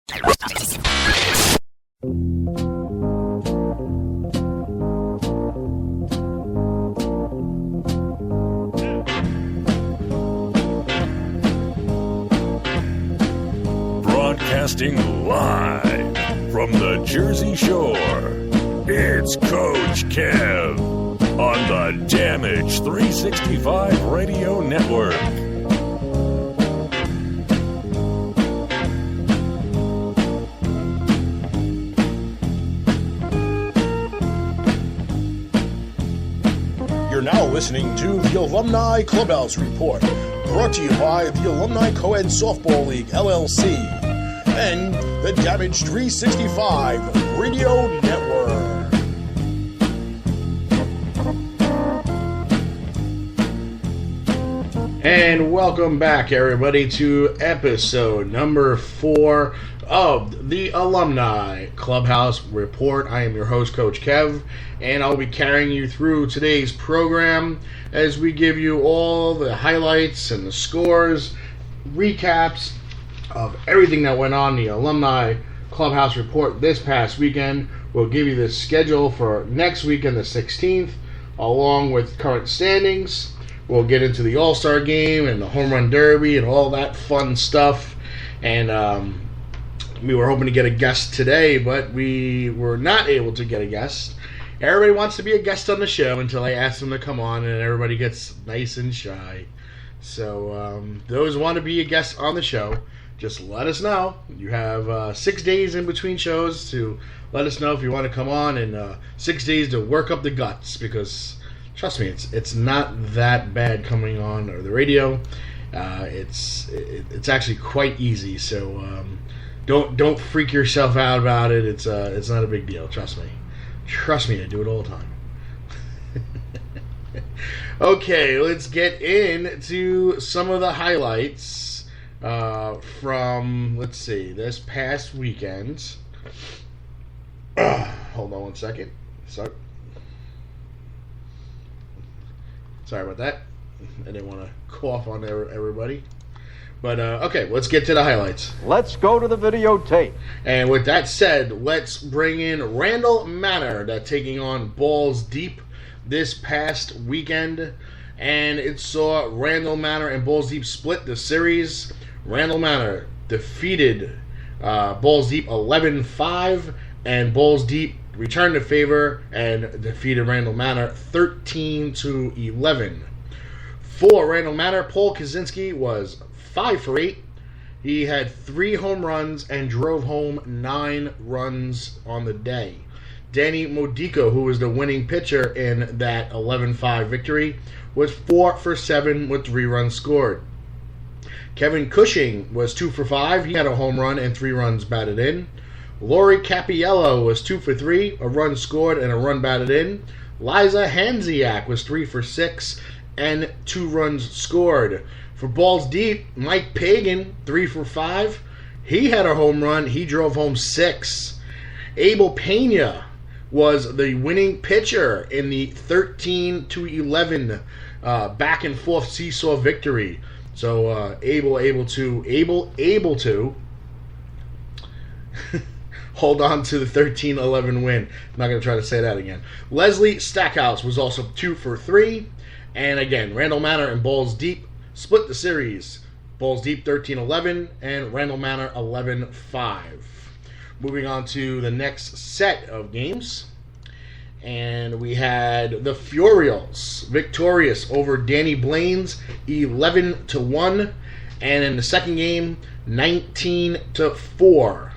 Broadcasting live from the Jersey Shore, it's Coach Kev on the Damage 365 Radio Network. You're now listening to the Alumni Clubhouse Report, brought to you by the Alumni Co-Ed Softball League, LLC, and the Damage 365 Radio Network. And welcome back, everybody, to episode number 4 of the Alumni Clubhouse Report. I am your host, Coach Kev, and I'll be carrying you through today's program as we give you all the highlights and the scores, recaps of everything that went on in the Alumni Clubhouse Report this past weekend. We'll give you the schedule for next weekend, the 16th, along with current standings. We'll get into the All-Star Game and the Home Run Derby and all that fun stuff. And we were hoping to get a guest today, but we were not able to get a guest. Everybody wants to be a guest on the show until I ask them to come on, and everybody gets nice and shy. So those who want to be a guest on the show, just let us know. You have 6 days in between shows to let us know if you want to come on, and 6 days to work up the guts, because trust me, it's not that bad coming on the radio. It's actually quite easy. So don't freak yourself out about it. It's not a big deal. Trust me, I do it all the time. Okay, let's get into some of the highlights from, let's see, this past weekend. Hold on one second. Sorry about that. I didn't want to cough on everybody. But, okay, let's get to the highlights. Let's go to the videotape. And with that said, let's bring in Randall Manor, that's taking on Balls Deep this past weekend. And it saw Randall Manor and Balls Deep split the series. Randall Manor defeated Balls Deep 11-5, and Balls Deep returned the favor and defeated Randall Manor 13-11. For Randall Manor, Paul Kaczynski was 5 for 8. He had 3 home runs and drove home 9 runs on the day. Danny Modico, who was the winning pitcher in that 11-5 victory, was 4 for 7 with 3 runs scored. Kevin Cushing was 2 for 5. He had a home run and 3 runs batted in. Lori Capiello was 2 for 3, a run scored and a run batted in. Liza Hanziak was 3 for 6 and 2 runs scored. For Balls Deep, Mike Pagan, 3 for 5. He had a home run. He drove home 6. Abel Pena was the winning pitcher in the 13-11 back and forth seesaw victory. So able to hold on to the 13-11 win. I'm not going to try to say that again. Leslie Stackhouse was also 2 for 3. And again, Randall Manor and Balls Deep split the series. Balls Deep 13-11 and Randall Manor 11-5. Moving on to the next set of games. And we had the Furials victorious over Danny Blaine's 11-1. And in the second game, 19-4.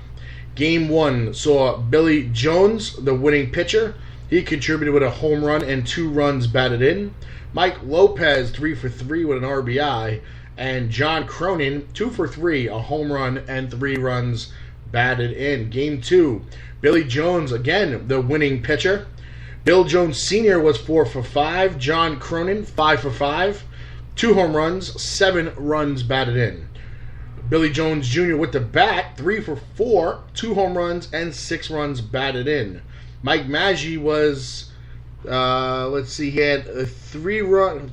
Game 1 saw Billy Jones, the winning pitcher. He contributed with a home run and 2 runs batted in. Mike Lopez, 3 for 3 with an RBI. And John Cronin, 2 for 3, a home run and 3 runs batted in. Game 2, Billy Jones, again, the winning pitcher. Bill Jones Sr. was 4 for 5. John Cronin, 5 for 5. 2 home runs, 7 runs batted in. Billy Jones Jr. with the bat, 3 for 4, 2 home runs, and 6 runs batted in. Mike Maggi was, he had a 3-run,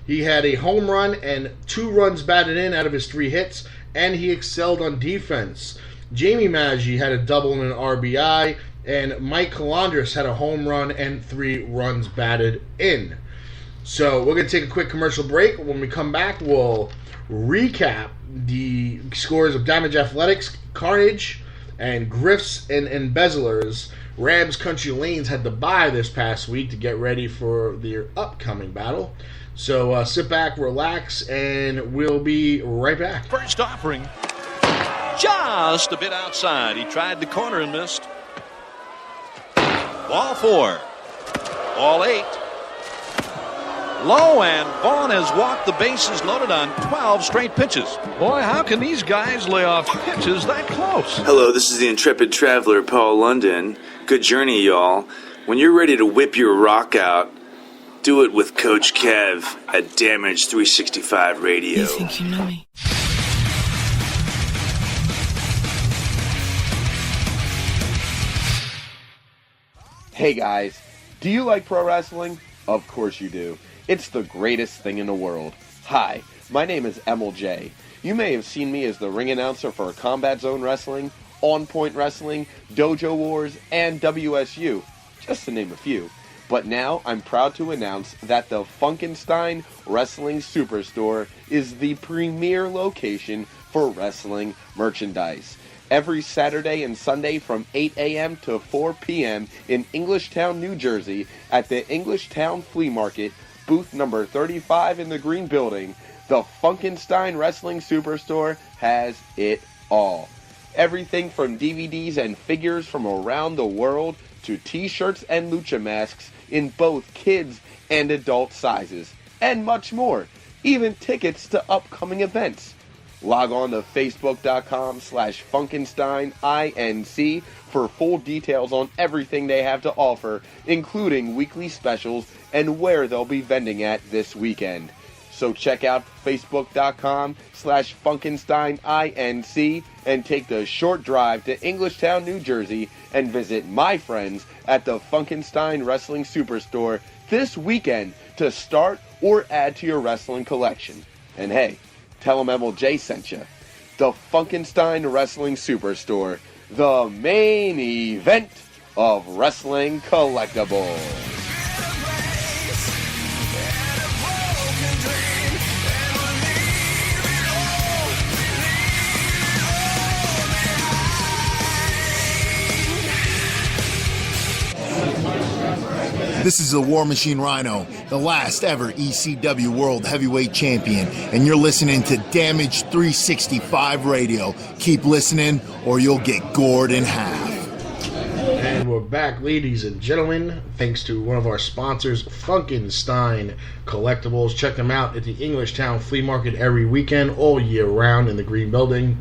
he He had a home run and 2 runs batted in out of his 3 hits, and he excelled on defense. Jamie Maggi had a double and an RBI, and Mike Calandris had a home run and 3 runs batted in. So we're going to take a quick commercial break. When we come back, we'll recap the scores of Damage Athletics, Carnage, and Griffs and Embezzlers. Rams Country Lanes had to bye this past week to get ready for their upcoming battle. So sit back, relax, and we'll be right back. First offering, just a bit outside. He tried the corner and missed. Ball 4. Ball 8. Low, and Vaughn has walked the bases loaded on 12 straight pitches. Boy, how can these guys lay off pitches that close? Hello, this is the intrepid traveler, Paul London. Good journey, y'all. When you're ready to whip your rock out, do it with Coach Kev at Damage 365 Radio. You think you know me? Hey guys, do you like pro wrestling? Of course you do. It's the greatest thing in the world. Hi, my name is Emil J. You may have seen me as the ring announcer for Combat Zone Wrestling, On Point Wrestling, Dojo Wars, and WSU, just to name a few. But now I'm proud to announce that the Funkenstein Wrestling Superstore is the premier location for wrestling merchandise. Every Saturday and Sunday from 8 a.m. to 4 p.m. in Englishtown, New Jersey at the Englishtown Flea Market, booth number 35 in the Green Building, the Funkenstein Wrestling Superstore has it all. Everything from DVDs and figures from around the world to t-shirts and lucha masks in both kids and adult sizes, and much more, even tickets to upcoming events. Log on to facebook.com/FunkensteinINC for full details on everything they have to offer, including weekly specials and where they'll be vending at this weekend. So check out facebook.com/FunkensteinINC and take the short drive to Englishtown, New Jersey and visit my friends at the Funkenstein Wrestling Superstore this weekend to start or add to your wrestling collection. And hey, tell them MLJ sent you. The Funkenstein Wrestling Superstore, the main event of wrestling collectibles. This is the War Machine Rhino, the last ever ECW World Heavyweight Champion, and you're listening to Damage 365 Radio. Keep listening or you'll get gored in half. And we're back, ladies and gentlemen, thanks to one of our sponsors, Funkenstein Collectibles. Check them out at the Englishtown Flea Market every weekend, all year round in the Green Building,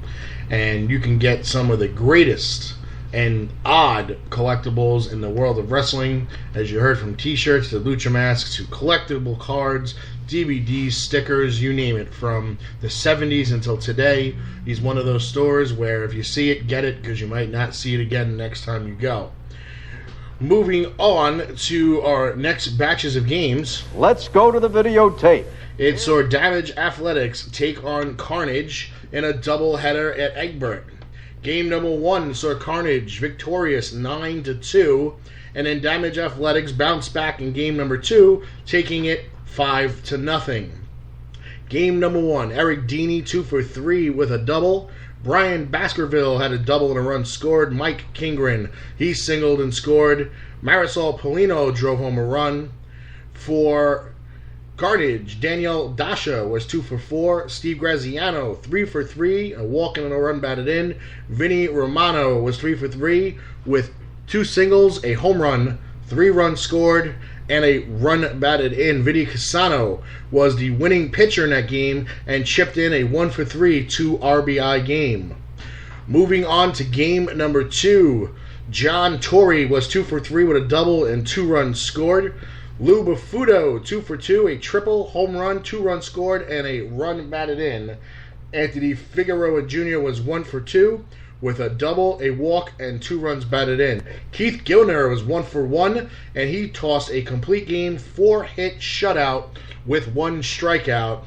and you can get some of the greatest and odd collectibles in the world of wrestling, as you heard, from t-shirts to lucha masks to collectible cards, DVDs, stickers, you name it, from the 70s until today. He's one of those stores where if you see it, get it, because you might not see it again next time you go. Moving on to our next batches of games. Let's go to the videotape. It's our Damage Athletics take on Carnage in a doubleheader at Egbert. Game number 1 saw Carnage victorious 9-2, and then Damage Athletics bounced back in game number 2, taking it 5-0. Game number 1, Eric Deeney 2 for 3 with a double. Brian Baskerville had a double and a run scored. Mike Kingren, he singled and scored. Marisol Polino drove home a run. For Carnage, Danielle Dasha was 2 for 4. Steve Graziano, 3 for 3, a walk and a run batted in. Vinny Romano was 3 for 3 with 2 singles, a home run, 3 runs scored, and a run batted in. Vinny Casano was the winning pitcher in that game and chipped in a 1 for 3 2 RBI game. Moving on to game number 2, John Torrey was 2 for 3 with a double and 2 runs scored. Lou Bufuto, 2 for 2, a triple, home run, 2 runs scored, and a run batted in. Anthony Figueroa Jr. was 1 for 2 with a double, a walk, and 2 runs batted in. Keith Gilner was 1 for 1, and he tossed a complete game 4-hit shutout with 1 strikeout.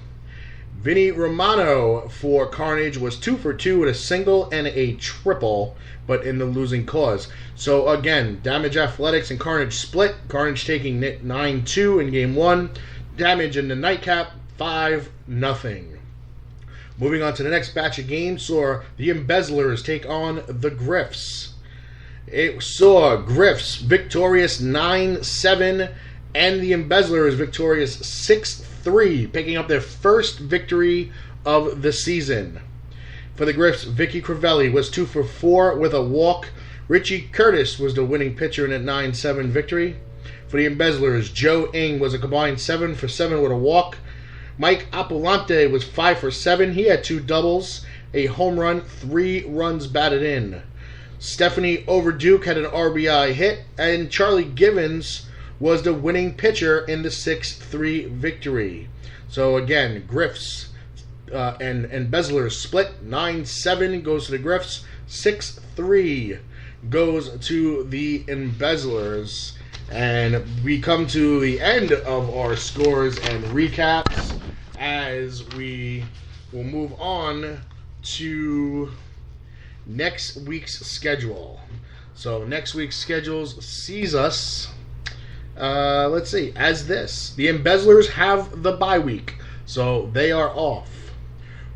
Vinny Romano for Carnage was 2 for 2 with a single and a triple, but in the losing cause. So again, Damage Athletics and Carnage split. Carnage taking 9-2 in Game 1. Damage in the nightcap, 5-0. Moving on to the next batch of games, saw the Embezzlers take on the Griffs. It saw Griffs victorious 9-7, and the Embezzlers victorious 6-3, picking up their first victory of the season. For the Griffs, Vicky Crivelli was 2 for 4 with a walk. Richie Curtis was the winning pitcher in a 9-7 victory. For the Embezzlers, Joe Ing was a combined 7 for 7 with a walk. Mike Apolante was 5 for 7. He had 2 doubles, a home run, 3 runs batted in. Stephanie Overduke had an RBI hit, and Charlie Givens was the winning pitcher in the 6-3 victory. So again, Griffs and Embezzlers split. 9-7 goes to the Griffs. 6-3 goes to the Embezzlers. And we come to the end of our scores and recaps as we will move on to next week's schedule. So next week's schedules sees us, let's see, as this. The Embezzlers have the bye week, so they are off.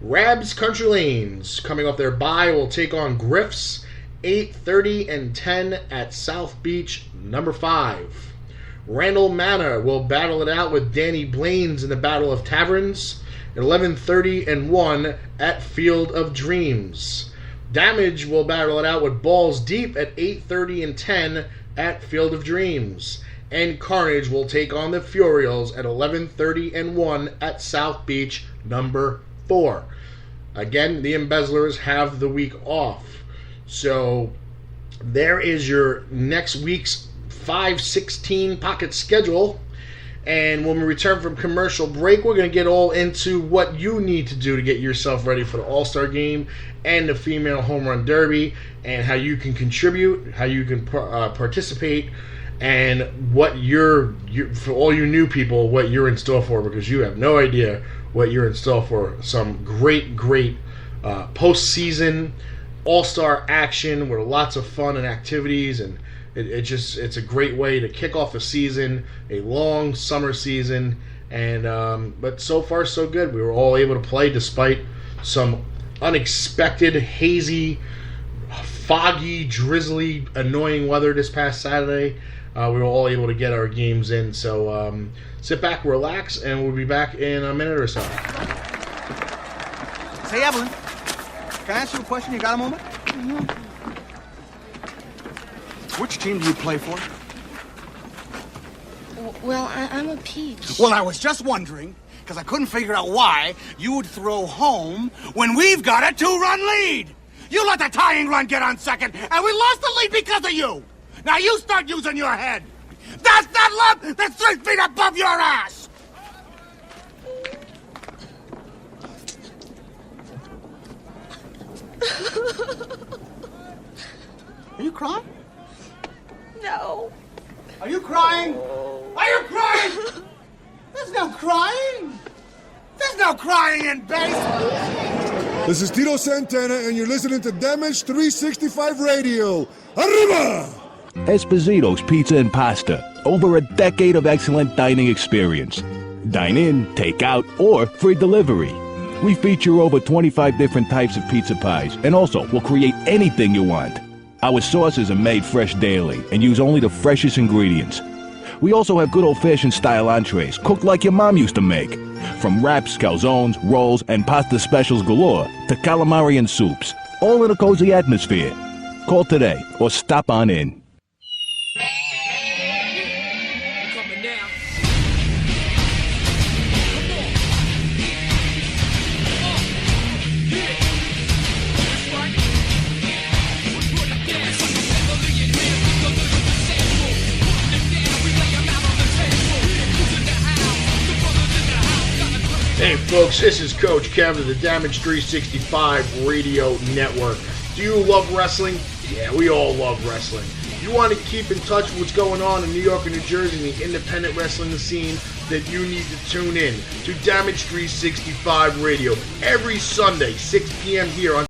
Rabs Country Lanes, coming off their bye, will take on Griffs, 8:30 and 10 at South Beach, number 5. Randall Manor will battle it out with Danny Blaines in the Battle of Taverns, 11:30 and 1 at Field of Dreams. Damage will battle it out with Balls Deep at 8:30 and 10 at Field of Dreams. And Carnage will take on the Furials at 11:30 and 1 at South Beach, number 4. Again, the Embezzlers have the week off. So there is your next week's 5/16 pocket schedule. And when we return from commercial break, we're going to get all into what you need to do to get yourself ready for the All-Star Game and the Female Home Run Derby, and how you can contribute, how you can participate, and what for all you new people, what you're in store for, because you have no idea what you're in store for. Some great postseason all-star action with lots of fun and activities, and it's a great way to kick off a season, a long summer season, and but so far so good. We were all able to play despite some unexpected, hazy, foggy, drizzly, annoying weather this past Saturday. We were all able to get our games in, so sit back, relax, and we'll be back in a minute or so. Hey, Evelyn, can I ask you a question? You got a moment? Mm-hmm. Which team do you play for? Well, I'm a peach. Well, I was just wondering, because I couldn't figure out why you would throw home when we've got a 2-run lead. You let the tying run get on second, and we lost the lead because of you. Now you start using your head. That's that love that's 3 feet above your ass. Are you crying? No. Are you crying? Are you crying? There's no crying. There's no crying in baseball. This is Tito Santana, and you're listening to Damage 365 Radio. Arriba! Esposito's Pizza and Pasta. Over a decade of excellent dining experience. Dine in, take out, or free delivery. We feature over 25 different types of pizza pies, and also will create anything you want. Our sauces are made fresh daily and use only the freshest ingredients. We also have good old-fashioned style entrees, cooked like your mom used to make. From wraps, calzones, rolls, and pasta specials galore to calamari and soups, all in a cozy atmosphere. Call today or stop on in. Hey folks, this is Coach Kev of the Damage 365 Radio Network. Do you love wrestling? Yeah, we all love wrestling. If you want to keep in touch with what's going on in New York and New Jersey in the independent wrestling scene, then you need to tune in to Damage 365 Radio every Sunday, 6 p.m. here on